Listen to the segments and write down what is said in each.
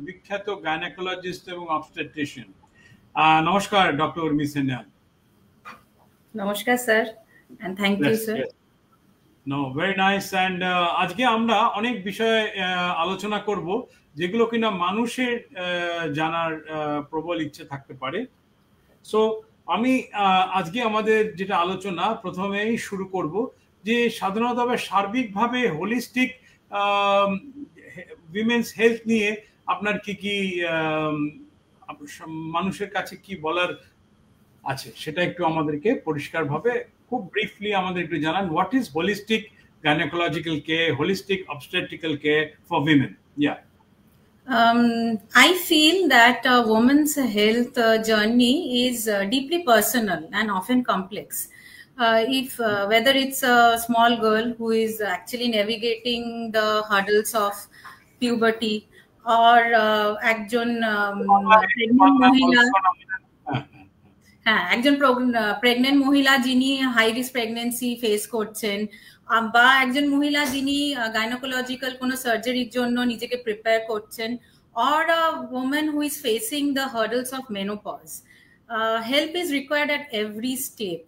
বিখ্যাত গাইনোকোলজিস্ট এবং অবস্টেট্রিশিয়ান। নমস্কার ডক্টর উর্মি সিনহা। নমস্কার sir, and thank you sir. No, very nice. And আজকে আমরা অনেক বিষয়ে আলোচনা করব যেগুলো কিনা মানুষের জানার প্রবল ইচ্ছে থাকতে পারে। সো আমি আজকে আমাদের যেটা আলোচনা প্রথমেই শুরু করব যে সাধারণতভাবে সার্বিকভাবে হোলিস্টিক উইমেন্স হেলথ নিয়ে আপনার কি কি মানুষের কাছে কি বলার আছে সেটা একটু আমাদেরকে পরিষ্কারভাবে খুব ব্রিফলি আমাদের একটু জানান। What is holistic gynaecological care, holistic obstetrical care for women? I feel that a woman's health journey is deeply personal and often complex. If whether it's a small girl who is actually navigating the hurdles of puberty or একজন pregnant মহিলা যিনি high risk pregnancy face করছেন, বা একজন মহিলা যিনি gynaecological কোনো সার্জারির জন্য নিজেকে প্রিপেয়ার করছেন, or a woman who is facing the hurdles of menopause. Help is required at every step.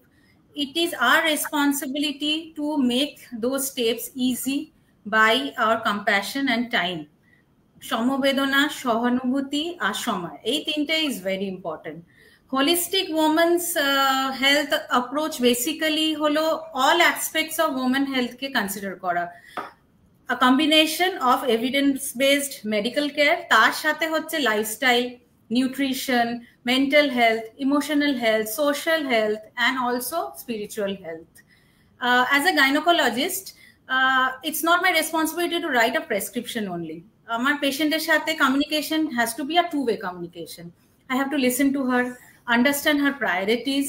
It is our responsibility to make those steps easy by our compassion and time. সমবেদনা, সহানুভূতি আর সময়, এই তিনটে is very important. Holistic women's health approach basically হলো all aspects of women health K consider করা, a combination of evidence based medical care, তার সাথে হচ্ছে lifestyle, nutrition, mental health, emotional health, social health and also spiritual health. As a gynecologist, it's not my responsibility to write a prescription only. আমার পেশেন্টের সাথে communication has to be a two-way communication. I have to listen to her, understand her priorities,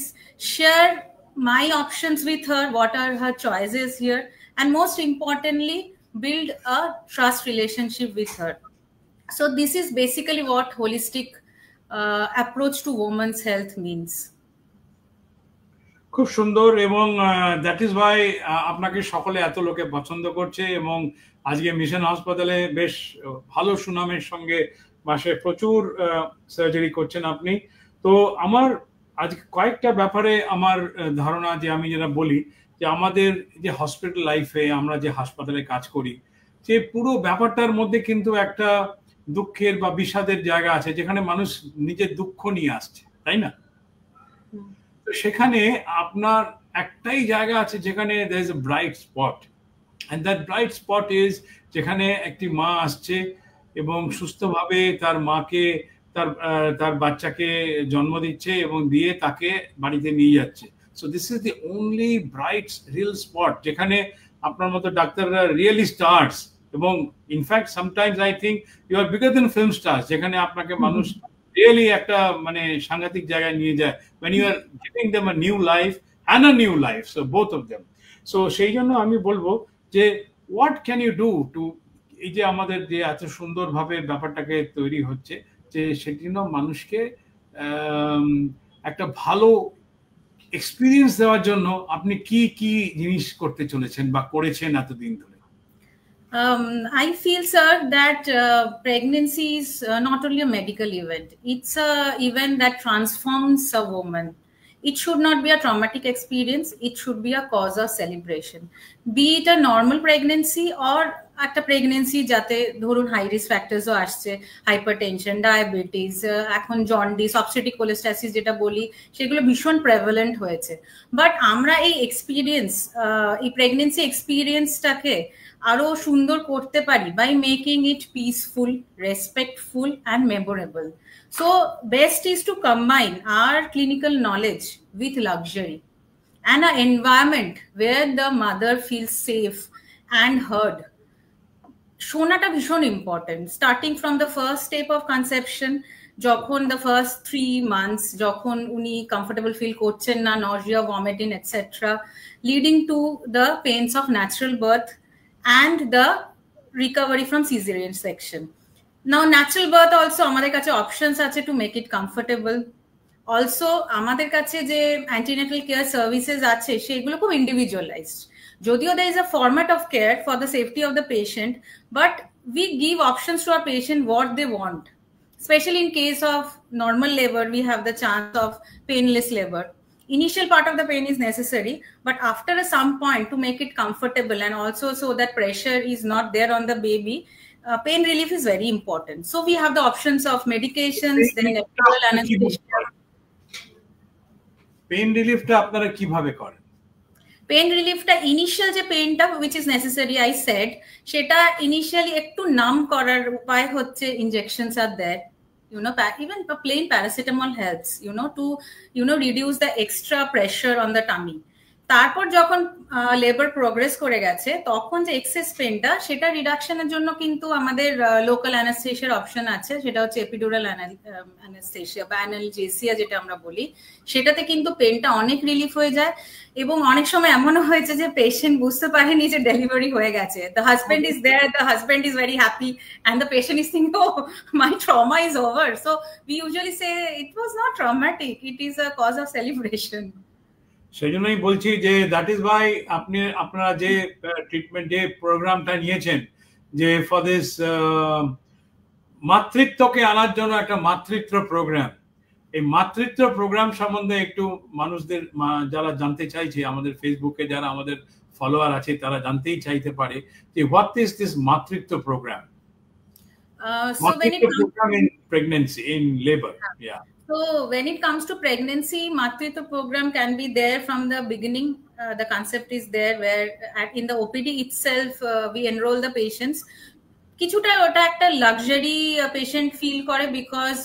share my options with her, what are her choices here, and most importantly, build a trust relationship with her. So this is basically what holistic approach to women's health means. খুব সুন্দর, এবং that is Y আপনাকে সকলে এত লোকে পছন্দ করছে, এবং আজকে মিশন হাসপাতালে বেশ ভালো সুনামের সঙ্গে মাসে প্রচুর সার্জারি করছেন আপনি। তো আমার আজকে কয়েকটা ব্যাপারে আমার ধারণা, যে আমি যেটা বলি যে আমাদের যে হসপিটাল লাইফে আমরা যে হাসপাতালে কাজ করি, যে পুরো ব্যাপারটার মধ্যে কিন্তু একটা দুঃখের বা বিষাদের জায়গা আছে, যেখানে মানুষ নিজের দুঃখ নিয়ে আসছে, তাই না? তো সেখানে আপনার একটাই জায়গা আছে যেখানে there is a bright spot, and that bright spot is যেখানে একটি মা আসছে এবং সুস্থভাবে তার মাকে তার বাচ্চাকে জন্ম দিচ্ছে এবং দিয়ে তাকে বাড়িতে নিয়ে যাচ্ছে। So this is the only bright real spot যেখানে আপনার মতো ডাক্তাররা রিয়েলি স্টার্স, এবং in fact sometimes I think you are bigger than film stars, যেখানে আপনাকে মানুষ রিয়েলি একটা মানে সাংঘাতিক জায়গায় নিয়ে যায় when you are giving them a new life and a new life, so both of them. So সেই জন্য আমি বলবো যে what can you do to, এই যে আমাদের যে এত সুন্দরভাবে ব্যাপারটাকে তৈরি হচ্ছে, যে সেটি জন্য মানুষকে একটা ভালো এক্সপিরিয়েন্স দেওয়ার জন্য আপনি কি কি জিনিস করতে চলেছেন বা করেছেন এতদিন ধরে? I feel, sir, that pregnancy is not only a medical event. It's a event that transforms a woman. It should not be a traumatic experience. It should be a cause of celebration. Be it a normal pregnancy or একটা pregnancy যাতে ধরুন high risk ফ্যাক্টরসও আসছে, hypertension, diabetes, এখন jaundice, obstetric কোলেস্টাসিস যেটা বলি, সেগুলো ভীষণ প্রেভালেন্ট হয়েছে। বাট আমরা এই এক্সপিরিয়েন্স, এই প্রেগনেন্সি এক্সপিরিয়েন্সটাকে আরো সুন্দর করতে পারি by making it peaceful, respectful and memorable. So best is to combine our clinical knowledge with luxury and an environment where the mother feels safe and heard. শোনাটা ভীষণ important, starting from the first step of conception, যখন the first 3 months যখন উনি comfortable feel করছেন না, Nazia, vomiting etcetera, leading to the pains of natural birth and the recovery from cesarean section. Now natural birth also আমাদের কাছে options আছে to make it comfortable. Also আমাদের কাছে যে antenatal care services আছে সেগুলো খুব individualized. যদিও there is a format of care for the safety of the patient, but we give options to our patient what they want. Especially in case of normal labor, we have the chance of painless labor. Initial part of the pain is necessary, but after some point, to make it comfortable and also so that pressure is not there on the baby, pain relief is very important. So we have the options of medications, then epidural anesthesia. Pain রিলিফটা আপনারা কিভাবে করেন? Pain রিলিফটা initial যে পেইনটা which is necessary I said, সেটা initially একটু নাম করার উপায় হচ্ছে injections are there. You know, even plain paracetamol helps, you know, to, you know, reduce the extra pressure on the tummy. তারপর যখন লেবার প্রোগ্রেস করে গেছে তখন যে এক্সেস পেনটা সেটা রিডাকশনের জন্য কিন্তু আমাদের লোকাল অ্যানাস্থেশিয়ার অপশন আছে, সেটা হচ্ছে এপিডুরাল অ্যানাস্থেশিয়া বা অ্যানালজেসিয়া যেটা আমরা বলি, সেটাতে কিন্তু পেনটা অনেক রিলিফ হয়ে যায়। এবং অনেক সময় এমনও হয়েছে যে পেশেন্ট বুঝতে পারেনি যে ডেলিভারি হয়ে গেছে, the husband is there, the husband is very happy and the patient is thinking oh my trauma is over. So we usually say it was not traumatic, it is a cause of celebration. সেই জন্যই বলছি যে that is Y আপনারা যে treatment যে প্রোগ্রামটা নিয়েছেন যে ফর দিস মাতৃত্বকে আনার জন্য একটা মাতৃত্ব প্রোগ্রাম, এই মাতৃত্ব প্রোগ্রাম সম্বন্ধে একটু মানুষদের যারা জানতে চাইছে, আমাদের ফেসবুকে যারা আমাদের ফলোয়ার আছে তারা জানতেই চাইতে পারে যে what is this Matritva programme? Matritva programme in pregnancy, in labour. So when it comes to pregnancy, Matritva program can be there from the beginning. The concept is there where in the OPD itself we enroll the patients. কিছুটা ওটা একটা luxury patient feel করে because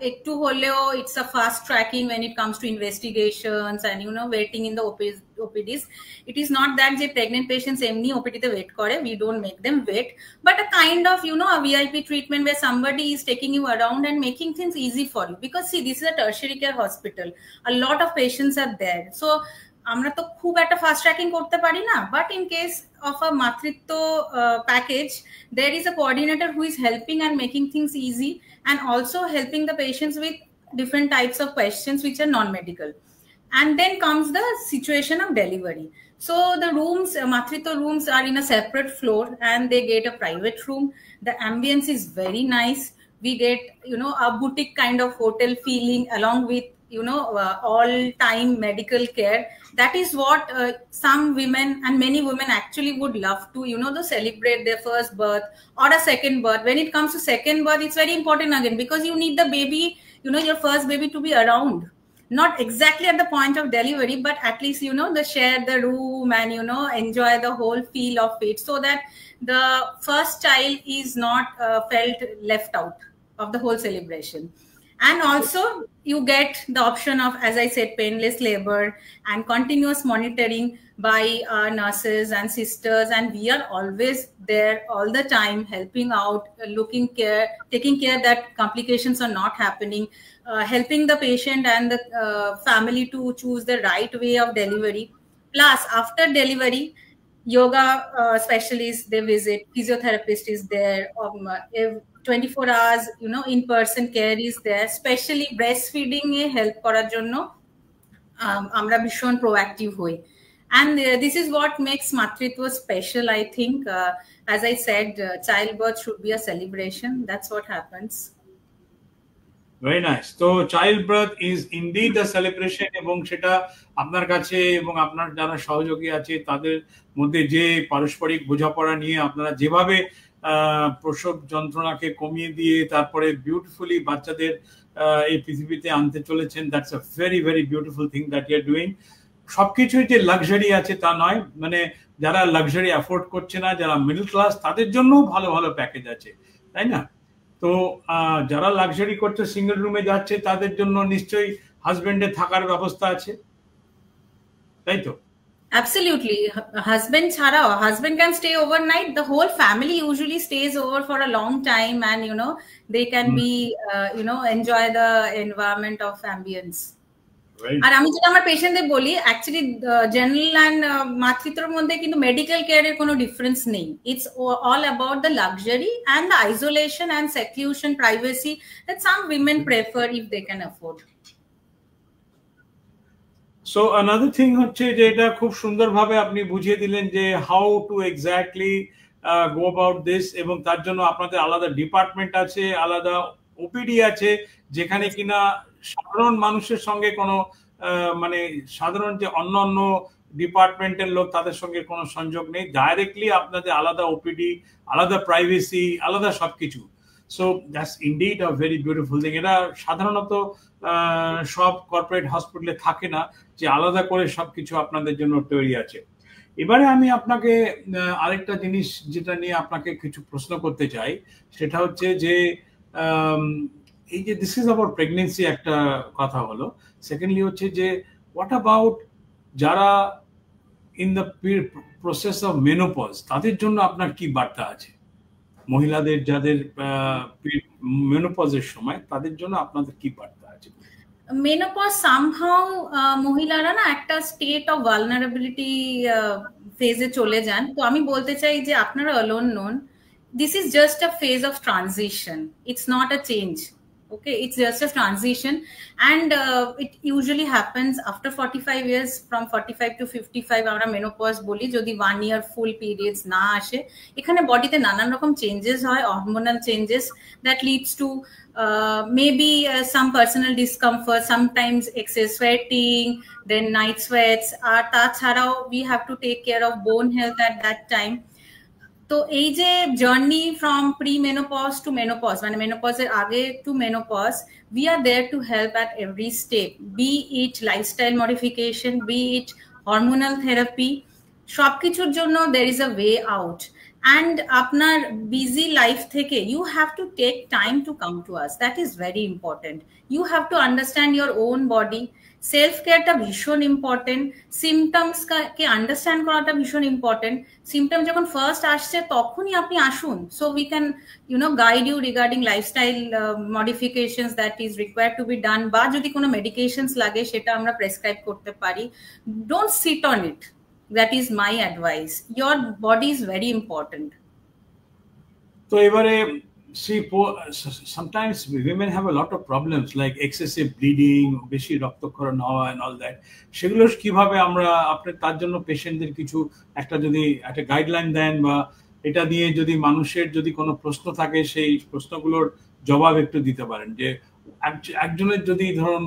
একটু হলেও it's a fast tracking when it comes to investigations and you know waiting in the OPDs. It is not that যে pregnant patients এমনি OPD তে wait করে, we don't make them wait, but a kind of you know a VIP treatment where somebody is taking you around and making things easy for you, because see this is a tertiary care hospital, a lot of patients are there, so আমরা তো খুব একটা fast tracking করতে পারি না, but in case of a matritto package, there is a coordinator who is helping and making things easy and also helping the patients with different types of questions which are non-medical. And then comes the situation of delivery. So the rooms, matritto rooms are in a separate floor and they get a private room. The ambience is very nice. We get, you know, a boutique kind of hotel feeling along with, you know, all time medical care. That is what some women and many women actually would love to, you know, to celebrate their first birth or a second birth. When it comes to second birth, it's very important again because you need the baby, you know, your first baby to be around, not exactly at the point of delivery, but at least, you know, the share the room and, you know, enjoy the whole feel of it, so that the first child is not felt left out of the whole celebration. And also you get the option of, as I said, painless labor and continuous monitoring by nurses and sisters, and we are always there all the time helping out, taking care that complications are not happening, helping the patient and the family to choose the right way of delivery. Plus after delivery, yoga specialists they visit, physiotherapist is there, 24 hours, you know, in-person care is there, especially breastfeeding e help korar jonno amra bishon proactive hoi, and this is what makes matritva special, I think. As I said, childbirth should be a celebration. That's what happens. Very nice. So childbirth is indeed a celebration, এবং সেটা আপনার কাছে এবং আপনার যারা সহযোগী আছে তাদের মধ্যে যে পারস্পরিক বোঝাপড়া নিয়ে আপনারা যেভাবে প্রসব যন্ত্রণাকে কমিয়ে দিয়ে তারপরে বিউটিফুলি বাচ্চাদের এই পৃথিবীতে আনতে চলেছেন, that's a very very beautiful thing that you are doing. সবকিছুই যে লাক্সারি আছে তা নয়, মানে যারা লাক্সারি অ্যাফোর্ড করছে না, যারা মিডল ক্লাস, তাদের জন্যও ভালো ভালো প্যাকেজ আছে, তাই না? তো যারা লাক্সারি করছে, সিঙ্গেল রুমে যাচ্ছে, তাদের জন্য নিশ্চয়ই হাজবেন্ডের থাকার ব্যবস্থা আছে, তাই তো? Absolutely. Husband chhara, husband can stay overnight. The whole family usually stays over for a long time, and you know they can be you know enjoy the environment of ambience. আর আমি যেটা আমার পেশেন্টদের বলি, অ্যাকচুয়ালি জেনারেল অ্যান্ড মাতৃত্বর মধ্যে কিন্তু medical কেয়ারের কোনো difference নেই। It's all about the luxury and the isolation and seclusion, privacy that some women prefer if they can afford. So another thing হচ্ছে যে এটা খুব সুন্দরভাবে আপনি বুঝিয়ে দিলেন যে how to exactly go about this, এবং তার জন্য আপনাদের আলাদা ডিপার্টমেন্ট আছে, আলাদা ওপিডি আছে, যেখানে কিনা সাধারণ মানুষের সঙ্গে কোনো মানে সাধারণ যে অন্য ডিপার্টমেন্টের লোক তাদের সঙ্গে কোনো সংযোগ নেই, ডাইরেক্টলি আপনাদের আলাদা ওপিডি, আলাদা প্রাইভেসি, আলাদা সবকিছু। So that's indeed a very beautiful thing. এটা সাধারণত সব কর্পোরেট হসপিটালে থাকে না যে আলাদা করে সবকিছু আপনাদের জন্য তৈরি আছে। এবারে আমি আপনাকে আরেকটা জিনিস যেটা নিয়ে আপনাকে কিছু প্রশ্ন করতে চাই, সেটা হচ্ছে যে এই যে দিস ইজ অ্যাবাউট প্রেগনেন্সি একটা কথা হলো, সেকেন্ডলি হচ্ছে যে হোয়াট অ্যাবাউট যারা in the process of menopause, তাদের জন্য আপনার কি বার্তা আছে? মহিলাদের যাদের মেনোপজের সময়, তাদের জন্য আপনাদের কি বার্তা আছে? মেনোপজ সামহাউ মহিলারা না একটা স্টেট অফ ভালনারেবিলিটি ফেজে চলে যান। তো আমি বলতে চাই যে আপনারা alone non, this is just a phase of transition, it's not a change. Okay, it's just a transition, and it usually happens after 45 years, from 45 to 55 আমরা menopause বলি, যদি 1 year full periods না আসে। এখানে বডিতে নানান রকম চেঞ্জেস হয়, hormonal changes, that leads to maybe some personal discomfort, sometimes excess sweating, then night sweats, আর তাছাড়াও we have to take care of bone health at that time. তো এই যে journey from pre menopause to menopause, মানে মেনোপজের আগে to menopause, we are there to help at every step, be it lifestyle modification, be it hormonal therapy, সবকিছুর জন্য there is a way out. And আপনার busy life থেকে you have to take time to come to us, that is very important. You have to understand your own body, self কেয়ারটা ভীষণ important, সিমটমসকে understand করাটা ভীষণ important. Symptom যখন first আসছে তখনই আপনি আসুন, so we can guide you regarding lifestyle modifications that is required to be done, বা যদি কোনো মেডিকেশনস লাগে সেটা আমরা প্রেসক্রাইব করতে পারি। Don't sit on it, that is my advice. Your body is very important. তো এবারে see, sometimes women have a lot of problems like excessive bleeding, বেশি রক্তক্ষরণ হওয়া and all that. সেগুলো কিভাবে আমরা আপনি তার জন্য পেশেন্টদের কিছু একটা যদি একটা গাইডলাইন দেন, বা এটা দিয়ে যদি মানুষের যদি কোনো প্রশ্ন থাকে সেই প্রশ্নগুলোর জবাব একটু দিতে পারেন, যে একজনের যদি ধরুন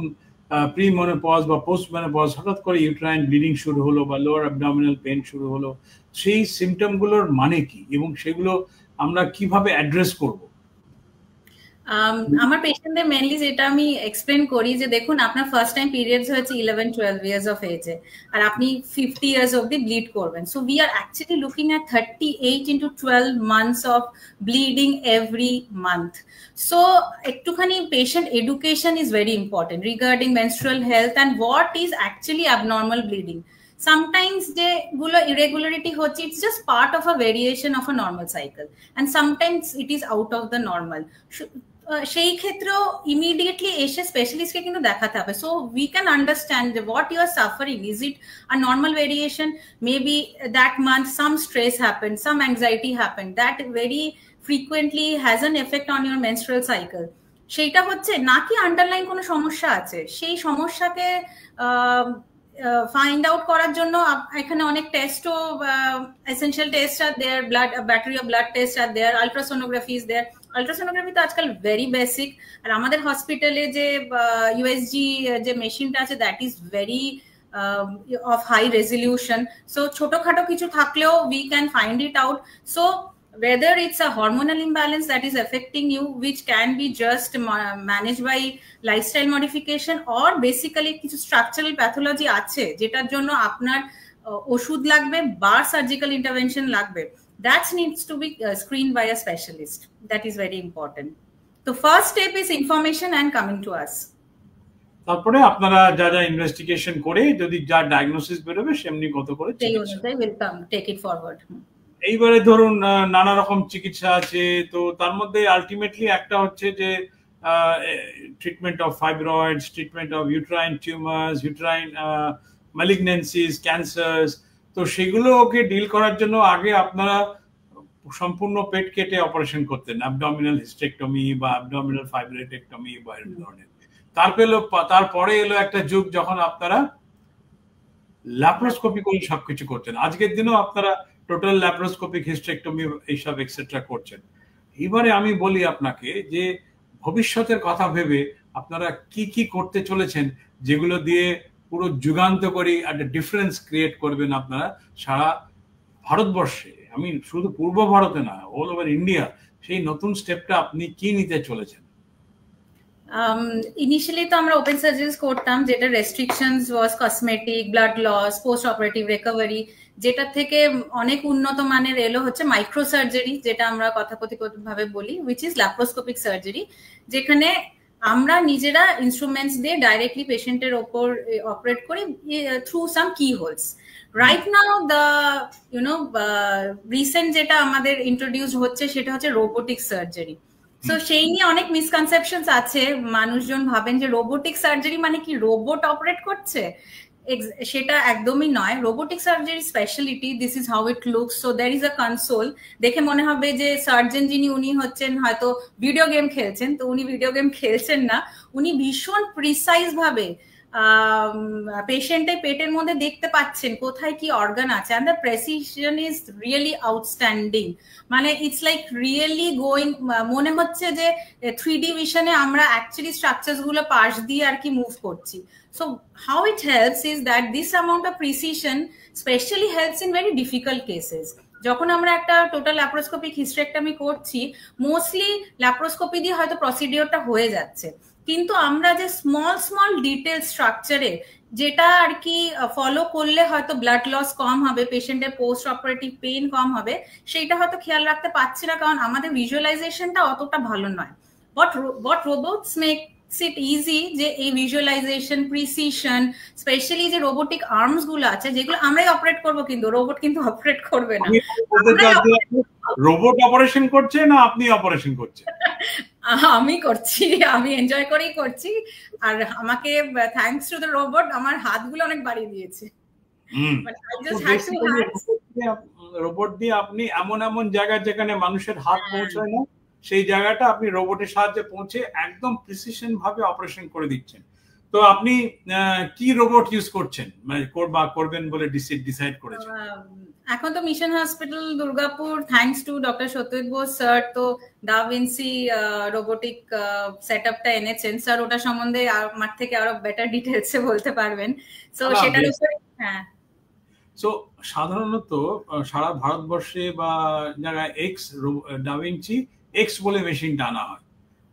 প্রি মেনোপজ বা পোস্ট মেনোপজ হঠাৎ করে ইউট্রাইন ব্লিডিং শুরু হলো বা লোয়ার অ্যাবডোমিনাল পেন শুরু হলো, সেই সিমটমগুলোর মানে কি এবং সেগুলো আমরা কিভাবে অ্যাড্রেস করব? আমার পেশেন্টদের মেনলি যেটা আমি এক্সপ্লেন করি যে দেখুন, আপনার ফার্স্ট টাইম পিরিয়ডস হয়েছে 11-12 ইয়ার্স অফ এজে, আর আপনি 50 ইয়ার্স অব্দি ব্লিড করবেন। So we are actually looking at 38 into 12 months of bleeding every month. So একটুখানি patient education is very important regarding menstrual health and what is actually abnormal bleeding. Sometimes যেগুলো irregularity হচ্ছে, it's just part of a variation of a normal cycle, and sometimes it is out of the normal. সেই ক্ষেত্রেও immediately এসে স্পেশালিস্টকে কিন্তু দেখাতে হবে, so we can understand what you are suffering. Is it a normal variation? Maybe that month some stress happen, some anxiety happen, that very frequently has an effect on your menstrual cycle. সেইটা হচ্ছে নাকি underline কোনো সমস্যা আছে, সেই সমস্যাকে find out করার জন্য এখানে অনেক টেস্টও, essential test are there, blood battery of blood test are there, ultrasonography is there. Ultrasonography তো আজকাল ভেরি বেসিক, আর আমাদের হসপিটালে যে ইউএসজি যে মেশিনটা আছে that is very of high resolution. So ছোটখাটো কিছু থাকলেও we can find it out. So whether it's a hormonal imbalance that is affecting you, which can be just managed by lifestyle modification, or basically কিছু structural pathology আছে যেটার জন্য আপনার ওষুধ লাগবে বা সার্জিক্যাল ইন্টারভেনশন লাগবে, that needs to be screened by a specialist. That is very important. The first step is information and coming to us. তারপরে আপনারা যা যা ইনভেস্টিগেশন করে যদি যা ডায়াগনোসিস বেরোবে সেমনি কত করে সেই অনুযায়ী will take it forward. এইবারে ধরুন নানা রকম চিকিৎসা আছে, তো তার মধ্যে আলটিমেটলি একটা হচ্ছে যে treatment of fibroids, treatment of uterine tumours, uterine malignancies, cancers. তো সেগুলোকে ডিল করার জন্য আগে আপনারা সম্পূর্ণ পেট কেটে অপারেশন করতেন, অ্যাবডোমিনাল হিস্টেক্টমি বা অ্যাবডোমিনাল ফাইব্রোটেক্টমি বা এরকম ধরনের। তারপরে এলো একটা যুগ যখন আপনারা ল্যাপ্রোস্কোপি করে সবকিছু করতেন। আজকের দিনেও আপনারা টোটাল ল্যাপ্রোস্কোপিক হিস্টেক্টমি এইসব এক্সেট্রা করছেন। এবারে আমি বলি আপনাকে যে ভবিষ্যতের কথা ভেবে আপনারা কি কি করতে চলেছেন, যেগুলো দিয়ে পুরো যুগান্তকারী একটা ডিফারেন্স ক্রিয়েট করবেন আপনারা সারা ভারতবর্ষে, আমি শুধু পূর্ব ভারতে না, অল ওভার ইন্ডিয়া। সেই নতুন স্টেপটা আপনি কি নিতে চলেছেন? ইনিশিয়ালি তো আমরা ওপেন সার্জারিজ করতাম, যেটা restrictions was cosmetic, blood loss, post operative recovery, যেটা থেকে অনেক উন্নত মানের এলো হচ্ছে মাইক্রো সার্জারি, যেটা আমরা কথাকথিত ভাবে বলি, উইচ ইজ ল্যাপ্রোস্কোপিক সার্জারি, যেখানে আমরা নিজেরা ইনস্ট্রুমেন্টস দিয়ে ডাইরেক্টলি পেশেন্টের ওপর অপারেট করি through some keyholes. Right now the recent যেটা আমাদের ইন্ট্রোডিউস হচ্ছে সেটা হচ্ছে রোবোটিক সার্জারি। সো সেই নিয়ে অনেক মিসকনসেপশনস আছে, মানুষজন ভাবেন যে রোবোটিক সার্জারি মানে কি রোবট অপারেট করছে, সেটা একদমই নয়। Robotic surgery speciality, this is how it looks. So there is a console, দেখে মনে হবে যে সার্জন যিনি উনি হচ্ছেন হয়তো ভিডিও গেম খেলছেন, তো উনি ভিডিও গেম খেলছেন না, উনি ভীষণ প্রিসাইজ ভাবে পেশেন্টের পেটের মধ্যে দেখতে পাচ্ছেন কোথায় কি অর্গান আছে, and the precision is really outstanding, মানে ইটস লাইক রিয়েলি গোয়িং, মনে হচ্ছে যে 3D ভিশনে আমরা অ্যাকচুয়ালি স্ট্রাকচারস গুলো পাশ দিয়ে আর কি মুভ করছি। So how it helps is that this amount of precision especially helps in very difficult cases. যখন আমরা একটা টোটাল ল্যাপ্রোস্কোপিক হিস্টেরেক্টমি করছি, মোস্টলি ল্যাপ্রোস্কোপি দিয়ে হয়তো প্রসিডিওরটা হয়ে যাচ্ছে, কিন্তু আমরা যে স্মল স্মল ডিটেল স্ট্রাকচারে যেটা আর কি ফলো করলে হয়তো ব্লাড লস কম হবে, পেশেন্টের পোস্ট অপারেটিভ পেইন কম হবে, সেইটা হয়তো খেয়াল রাখতে পারছি না, কারণ আমাদের ভিজুয়ালাইজেশনটা অতটা ভালো নয়। What robots makes it easy যে এই ভিজুয়ালাইজেশন, প্রিসিশন, স্পেশালি যে রোবোটিক আর্মস গুলো আছে যেগুলো আমরাই অপারেট করবো, কিন্তু রোবট কিন্তু অপারেট করবে না। রোবট অপারেশন করছে না আপনি অপারেশন করছেন? আমি করছি, আমি এনজয় করেই করছি, আর আমাকে থ্যাঙ্কস টু দ্য রোবট আমার হাতগুলো অনেক বাড়িয়ে দিয়েছে। রোবট দিয়ে আপনি এমন এমন জায়গায় যেখানে মানুষের হাত পৌঁছায় না, সেই জায়গাটা আপনি রোবটের সাহায্যে পৌঁছে একদম প্রিসিশন ভাবে অপারেশন করে দিচ্ছেন। তো আপনি কি রোবট ইউজ করছেন, মানে করবেন বলে ডিসাইড করেছেন? এখন তো mission hospital Durgapur, thanks to doctor Satyajit Bose sir, তো ডা ভিঞ্চি রোবোটিক সেটআপটা এনেছেন স্যার, ওটা সম্বন্ধে আমার থেকে আরো বেটার ডিটেলসে বলতে পারবেন। সো সেটার উপরে হ্যাঁ, সো সাধারণত সারা ভারতবর্ষে বা জায়গায় ডা ভিঞ্চি এক্স বলে মেশিনটা আনা হয়,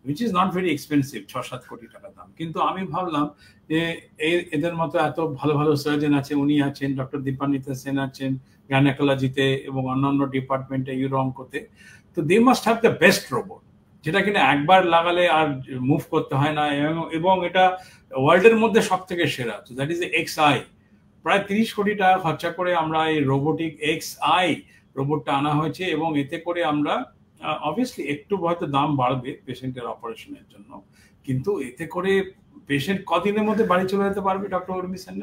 which is not very expensive, 6-7 কোটি টাকা দাম। কিন্তু আমি ভাবলাম যে এদের মতো এত ভালো ভালো সার্জন আছে, উনি আছেন, ডক্টর দীপান্বিতা সেন আছেন গাইনোকোলজিতে এবং অন্যান্য ডিপার্টমেন্টে, ইউরো অঙ্কতে, তো they must have the best robot, যেটা কিনা একবার লাগালে আর মুভ করতে হয় না, এবং এটা ওয়ার্ল্ডের মধ্যে সব থেকে সেরা। তো দ্যাট ইজ XI। প্রায় 30 কোটি টাকা খরচা করে আমরা এই রোবোটিক XI রোবটটা আনা হয়েছে, এবং এতে করে আমরা অবভিয়াসলি একটু হয়তো দাম বাড়বে পেশেন্টের অপারেশনের জন্য, কিন্তু এতে করে পেশেন্ট কদিনের মধ্যে বাড়ি চলে যেতে পারবে doctor Urmi Sen?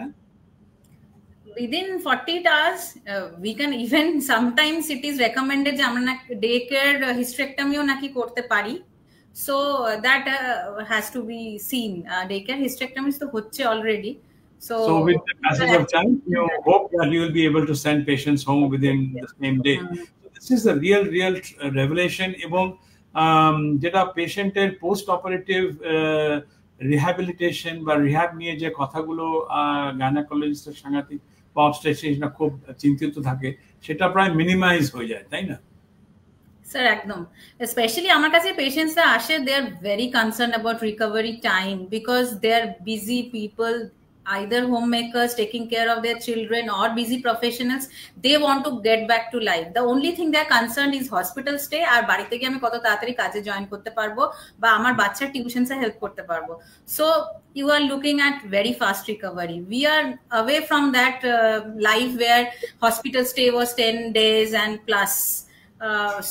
within 48 hours. We can even sometimes it is recommended যে আমরা ডে কেয়ার হিস্টেরেক্টমিও নাকি করতে পারি, so that has to be seen. Day care hysterectomies তো হচ্ছে already, so with the passage of time you hope that you will be able to send patients home within the same day. This is a real revelation, এবং যেটা পেশেন্টের post operative rehabilitation বা rehab নিয়ে যে কথাগুলো গাইনোকোলজিস্টের সাংঘাতিক বা অবস্টেট্রিশিয়ানরা খুব চিন্তিত থাকে, সেটা প্রায় মিনিমাইজ হয়ে যায়, তাই না স্যার? একদম, স্পেশালি আমার কাছে পেশেন্টসরা আসে, they are very concern about recovery time, because they are busy people, either homemakers taking care of their children or busy professionals. They want to get back to life. The only thing they are concerned is hospital stay, আর বাড়ি থেকে আমি কত তাড়াতাড়ি কাজে join করতে পারবো বা আমার বাচ্চার টিউশনসে হেল্প করতে পারবো। So you are looking at very fast recovery. We are away from that life where hospital stay was 10 days and plus.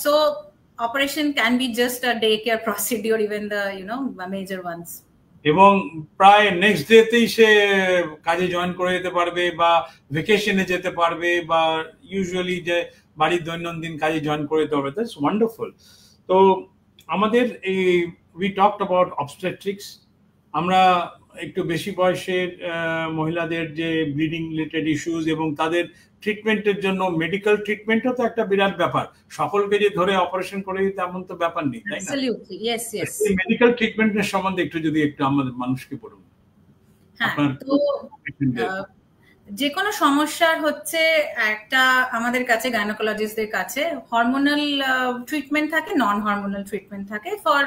So operation can be just a daycare procedure, even the major ones. এবং প্রায় next ডেতেই সে কাজে join করে যেতে পারবে বা ভ্যাকেশনে যেতে পারবে বা ইউজুয়ালি যে বাড়ির দৈনন্দিন কাজে জয়েন করে যেতে পারবে। That's wonderful. তো আমাদের এই উই টকড অ্যাবাউট অবস্টেট্রিক্স, আমরা একটু বেশি বয়সের মহিলাদের যে ব্লিডিং রিলেটেড ইস্যুস এবং তাদের ট্রিটমেন্টের জন্য মেডিকেল ট্রিটমেন্টও তো একটা বিরাট ব্যাপার, সকলকে যে ধরে অপারেশন করে দিতে এমন তো ব্যাপার নেই, তাই না? Absolutely, yes, yes. মেডিকেল ট্রিটমেন্টের সম্বন্ধে একটু যদি একটু আমাদের মানুষকে বলুন। হ্যাঁ, তো যে কোনো সমস্যার হচ্ছে একটা আমাদের কাছে গাইনোকোলজিস্টদের কাছে হরমোনাল ট্রিটমেন্ট থাকে, নন হরমোনাল ট্রিটমেন্ট থাকে। For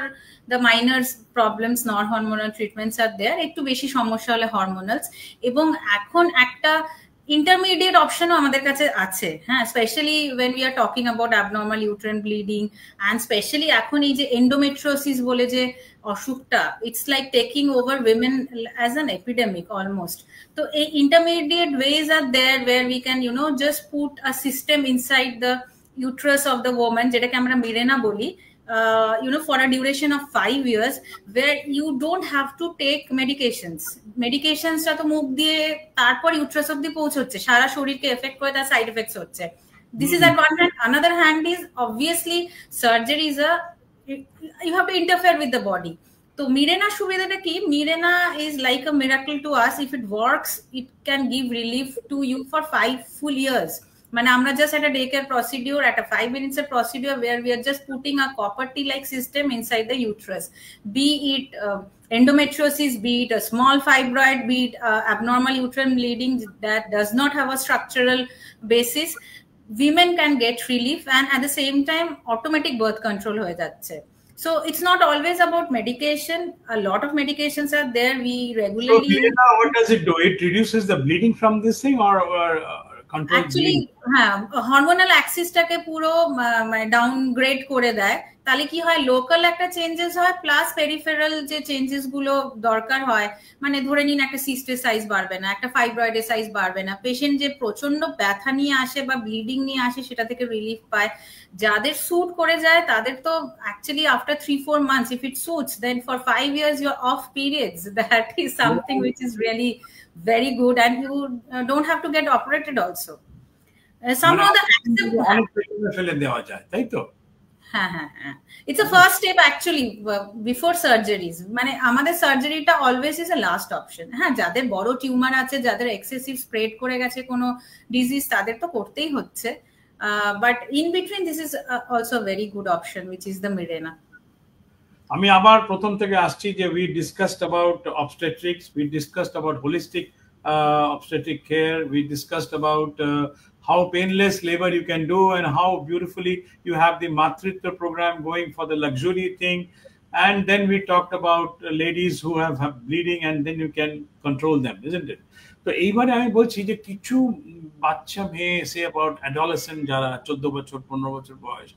the minor problems non hormonal treatments are there, একটু বেশি সমস্যা হলে হরমোনালস। এবং এখন একটা ইন্টারমিডিয়েট অপশনও আমাদের কাছে আছে, হ্যাঁ, specially when we are talking about abnormal uterine bleeding and specially এখন এই যে এন্ডোমেট্রিওসিস বলে যে অসুখটা, it's like taking over women as an epidemic almost. তো এই intermediate ways are there where we can just put a system inside the uterus of the woman, যেটাকে আমরা মিরেনা বলি, for a duration of 5 years, where you don't have to take medications. Medications টা তো মুখ দিয়ে তারপর ইউট্রাস অবধি পৌঁছচ্ছে, সারা শরীরকে এফেক্ট করে, তার সাইড এফেক্টস হচ্ছে। This is at one hand. Another hand is obviously surgery is you have to interfere with the body. তো মিরেনা সুবিধাটা কি? মিরেনা is like a miracle to us. If it works, it can give relief to you for 5 full years. মানে আমরা just একটা day care procedure, একটা 5 minutes এর procedure where we are just putting a copper T like system inside the uterus, be it endometriosis, be it a small fibroid, be it abnormal uterine bleeding that does not have a structural basis. Women can get relief, and at the same time automatic birth control হয়ে যাচ্ছে। So it's not always about medication. A lot of medications are there. We regularly what does it do? It reduces the bleeding from this thing, or actually হ্যাঁ, hormonal অ্যাক্সিসটাকে পুরো downgrade করে দেয়। তাহলে কি হয়, local একটা চেঞ্জেস হয়, plus peripheral যে চেঞ্জেস গুলো দরকার হয়, মানে ধরে নিন একটা সিস্টের সাইজ বাড়বে না, একটা ফাইব্রয়েডের সাইজ বাড়বে না, পেশেন্ট যে প্রচন্ড ব্যথা নিয়ে আসে বা ব্লিডিং নিয়ে আসে সেটা থেকে রিলিফ পায়। যাদের স্যুট করে যায় তাদের তো actually after 3-4 months, if it suits, then for 5 years you're off periods. That is something which is really very good, and you don't have to get operated also. Some of the ফেলে দেওয়া যায়, তাই তো? হ্যাঁ হ্যাঁ হ্যাঁ, it's a first step actually before surgeries. মানে আমাদের সার্জারিটা always is a last option. হ্যাঁ, যাদের বড় টিউমার আছে, যাদের এক্সেসিভ স্প্রেড করে গেছে কোনো ডিজিজ, তাদের তো করতেই হচ্ছে, but in between this is also very good option which is the মিরেনা। আমি আবার প্রথম থেকে আসছি যে we discussed about obstetrics, we discussed about holistic obstetric care, we discussed about how painless labor you can do and how beautifully you have the Matritva program going for the luxury thing, and then we talked about ladies who have bleeding and then you can control them, isn't it? তো এইবারে আমি বলছি যে কিছু বাচ্চা মেয়ে, say about adolescent, যারা 14 বছর 15 বছর বয়স,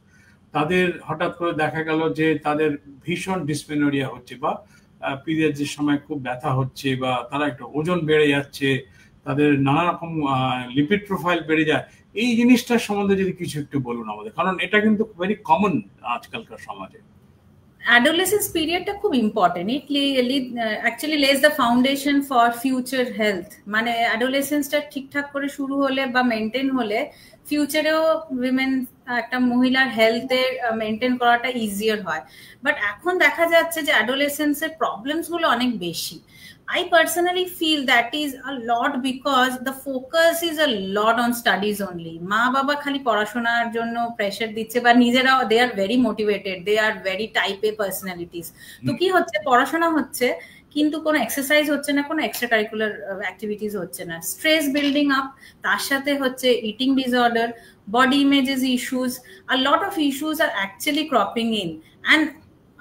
তাদের হঠাৎ করে দেখা গেল যে তাদের ভীষণ ডিসমেনোরিয়া হচ্ছে, বা পিরিয়ডের সময় খুব ব্যথা হচ্ছে, বা তারা একটু ওজন বেড়ে যাচ্ছে, তাদের নানা রকম লিপিড প্রোফাইল বেড়ে যায়। এই জিনিসটার সম্বন্ধে যদি কিছু একটু বলুন আমাদের, কারণ এটা কিন্তু ভেরি কমন আজকালকার সমাজে। অ্যাডোলেসেন্স পিরিয়ডটা খুব ইম্পর্টেন্ট। ইট অ্যাকচুয়ালি লেজ the foundation for future health. মানে অ্যাডোলেসেন্সটা ঠিকঠাক করে শুরু হলে বা মেনটেন হলে ফিউচারেও উইমেন, একটা মহিলার হেলথের মেনটেন করাটা ইজিয়ার হয়। বাট এখন দেখা যাচ্ছে যে অ্যাডোলেসেন্সের প্রবলেমস গুলো অনেক বেশি। I personally feel that is a lot because the focus is a lot on studies only. মা বাবা খালি পড়াশোনার জন্য প্রেশার দিচ্ছে, বা নিজেরাও they are very motivated, they are very type A personalities. তো কি হচ্ছে, পড়াশোনা হচ্ছে কিন্তু কোনো এক্সারসাইজ হচ্ছে না, কোনো এক্সট্রা কারিকুলার অ্যাক্টিভিটিস হচ্ছে না, স্ট্রেস বিল্ডিং আপ, তার সাথে হচ্ছে eating disorder, body images issues, a lot of issues are actually cropping in, and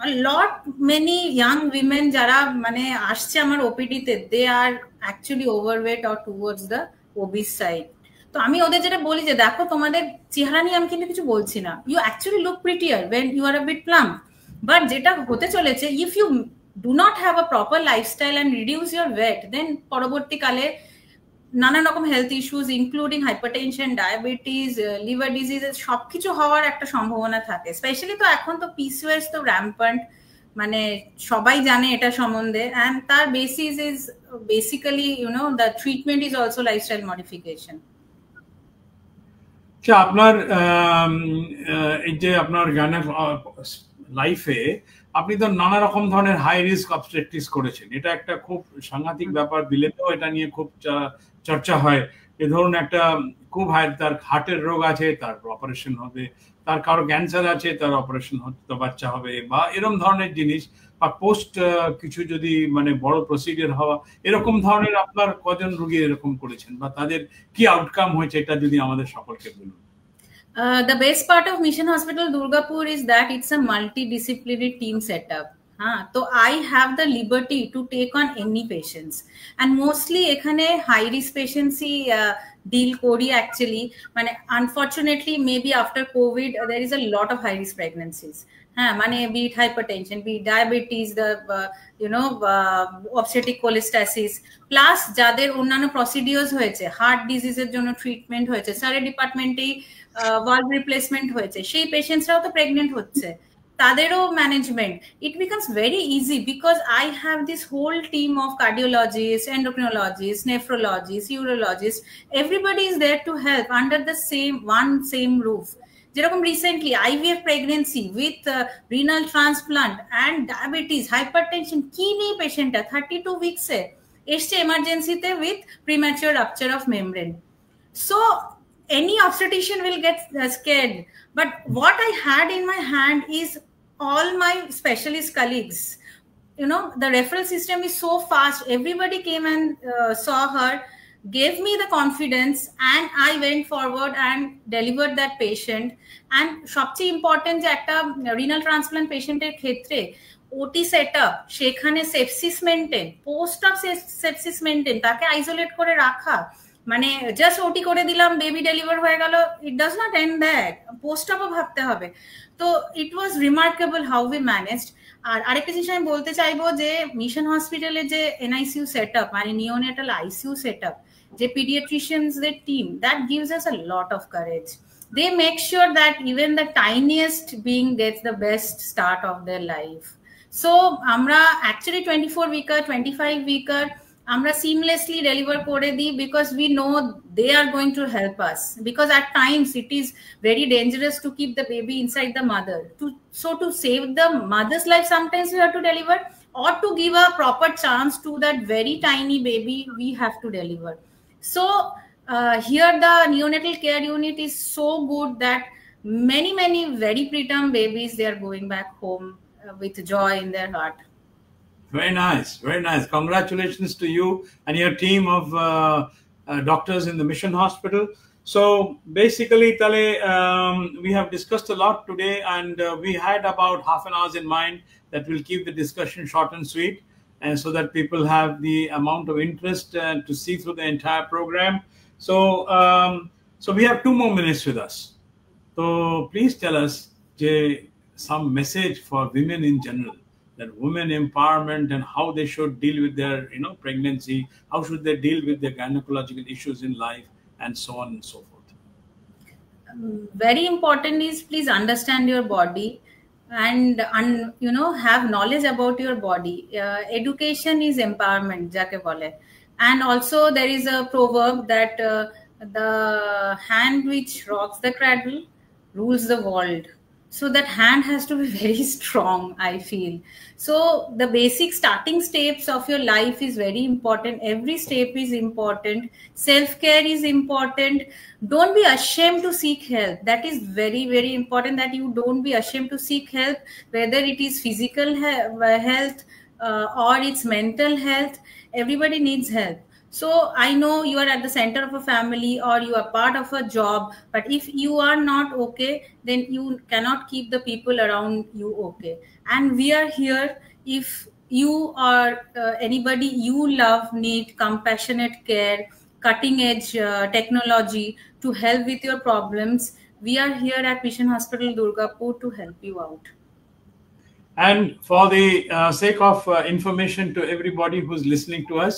a lot many young women যারা মানে আসছে আমার ওপিডিতে, they are actually overweight or towards the obese side. তো আমি ওদের যেটা বলি যে দেখো, তোমাদের চেহারা নিয়ে আমি কিন্তু কিছু বলছি না, you actually look prettier when you are a bit plump, but যেটা হতে চলেছে, if you do not have a proper lifestyle and reduce your weight, then পরবর্তীকালে নানান রকম health issues including hypertension, diabetes, liver diseases সবকিছু হওয়ার একটা সম্ভাবনা থাকে। স্পেশালি তো এখন তো পিসিওএস তো র্যাম্পান্ট, মানে সবাই জানে এটা সম্বন্ধে, অ্যান্ড তার basis is basically the treatment is also lifestyle modification. আচ্ছা, আপনার এই যে আপনার গানের লাইফে আপনি তো নানা রকম ধরনের হাই রিস্ক অবস্টেট্রিক্স করেছেন, এটা একটা খুব সাংঘাতিক ব্যাপার, বিলেতেও এটা নিয়ে খুব চর্চা হয়। এ ধরুন একটা খুব তার হার্টের রোগ আছে, তার অপারেশন হবে, তার কারো ক্যান্সার আছে, তার অপারেশন হতে বাচ্চা হবে, বা এরকম ধরনের জিনিস, বা পোস্ট কিছু যদি মানে বড় প্রসিডিওর হওয়া, এরকম ধরনের আপনার কজন রোগী এরকম করেছেন বা তাদের কি আউটকাম হয়েছে, এটা যদি আমাদের সকলকে বলুন। The best part of Mission Hospital Durgapur is that it's a multidisciplinary team setup. So I have the liberty to take on any patients, and mostly এখানে high risk patients deal করি actually. মানে unfortunately maybe after COVID there is a lot of high risk pregnancies. মানে be it hypertension, be it diabetes, the obstetric cholestasis, plus যাদের অন্যান্য procedures হয়েছে, heart disease এর জন্য treatment হয়েছে, সারে ডিপার্টমেন্টেই valve replacement হয়েছে, সেই পেশেন্টসরাও তো প্রেগনেন্ট হচ্ছে, তাদেরও management, it becomes very easy because I have this whole team of cardiologists, endocrinologists, nephrologists, urologists. Everybody is there to help under the same roof. যেরকম recently IVF pregnancy with renal transplant and diabetes, hypertension, কি নেই পেশেন্টটা 32 উইকসে এসছে এমার্জেন্সিতে with premature rupture of membrane. So any obstetrician will get scared, but what I had in my hand is all my specialist colleagues. The referral system is so fast. Everybody came and saw her, gave me the confidence, and I went forward and delivered that patient. And সবচেয়ে important যে একটা renal transplant পেশেন্টের ক্ষেত্রে ওটি setup, সেখানে sepsis maintain, post of sepsis maintain, তাকে isolate করে রাখা, মানে জাস্ট ওটি করে দিলাম, বেবি ডেলিভার হয়ে গেল, it does not end that, post অফও ভাবতে হবে। তো it was remarkable how we managed. আর আরেকটা জিনিস আমি বলতে চাইবো যে মিশন হসপিটালে যে এনআইসিইউ সেটআপ, মানে নিওনেটাল আইসিইউ সেটআপ, যে পিডিয়াট্রিশিয়ানসদের team, that gives us a lot of courage. They make sure that even the tiniest being gets the best start of their life. So আমরা actually 24 weeker, 25 weeker আমরা seamlessly deliver করে দিই because we know they are going to help us, because at times it is very dangerous to keep the baby inside the mother. So to save the mother's life, sometimes we have to deliver, or to give a proper chance to that very tiny baby, we have to deliver. So here the neonatal care unit is so good that many very preterm babies, they are going back home with joy in their heart. Very nice, very nice. Congratulations to you and your team of doctors in the Mission Hospital. So basically, Tale, we have discussed a lot today, and we had about half an hour in mind that will keep the discussion short and sweet, and so that people have the amount of interest to see through the entire program. So we have 2 more minutes with us. So please tell us some message for women in general, that women empowerment and how they should deal with their pregnancy, how should they deal with their gynecological issues in life, and so on and so forth. Very important is please understand your body and have knowledge about your body. Education is empowerment jake bole. And also there is a proverb that the hand which rocks the cradle rules the world. So that hand has to be very strong, I feel. So the basic starting steps of your life is very important. Every step is important. Self-care is important. Don't be ashamed to seek help. That is very important, that you don't be ashamed to seek help, whether it is physical health or it's mental health. Everybody needs help. So I know you are at the center of a family or you are part of a job, but if you are not okay, then you cannot keep the people around you okay. And we are here if you or anybody you love need compassionate care, cutting edge technology to help with your problems. We are here at Mission Hospital Durgapur to help you out. And for the sake of information to everybody who's listening to us,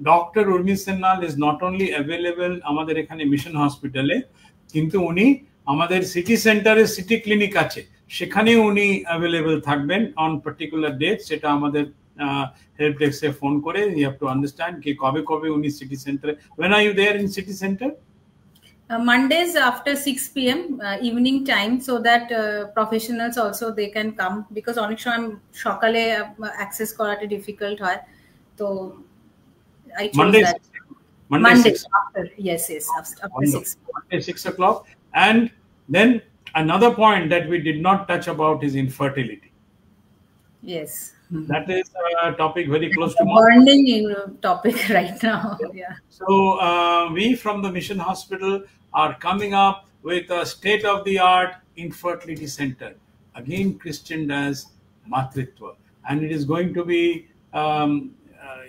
Dr. Urmi Sennal is not only available আমাদের এখানে mission হসপিটালে, কিন্তু উনি আমাদের city সেন্টারে city clinic আছে, সেখানে উনি অ্যাভেলেবল থাকবেন অন পার্টিকুলার ডেট। সেটা আমাদের হেল্প ডেস্কে ফোন করে ইউ হ্যাভ টু আন্ডারস্ট্যান্ড কি কবে উনি সিটি সেন্টারে। When are you there in city center? Mondays after 6 p.m. Evening time, so that professionals also they can come, because অনেক সময় সকালে অ্যাক্সেস করাটা ডিফিকাল্ট হয়, তো I chose that. Monday 6. after, yes, after Wonderful. 6. Monday 6 o'clock. And then another point that we did not touch about is infertility. Yes. That is a topic very close It's a to my burning topic right now. Yeah. So we from the Mission Hospital are coming up with a state-of-the-art infertility center, again christened as Matritva, and it is going to be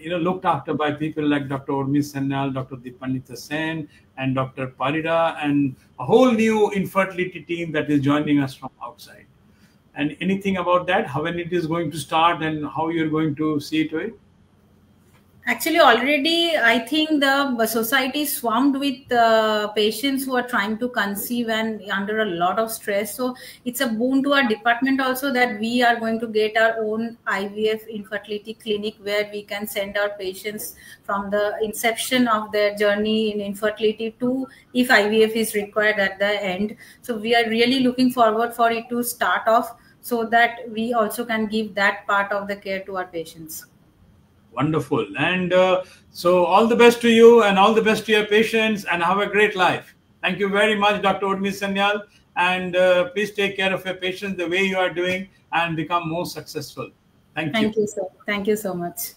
looked after by people like Dr. Urmi Sanyal, Dr. Dipanita Sen, and Dr. Parida, and a whole new infertility team that is joining us from outside. And anything about that, how when it is going to start and how you're going to see to it? Actually, already I think the society is swarmed with patients who are trying to conceive and under a lot of stress. So it's a boon to our department also that we are going to get our own IVF infertility clinic where we can send our patients from the inception of their journey in infertility to if IVF is required at the end. So we are really looking forward for it to start off so that we also can give that part of the care to our patients. Wonderful. And so all the best to you and all the best to your patients, and have a great life. Thank you very much, Dr. Urmi Sanyal. And please take care of your patients the way you are doing and become more successful. Thank you. Thank you, sir. Thank you so much.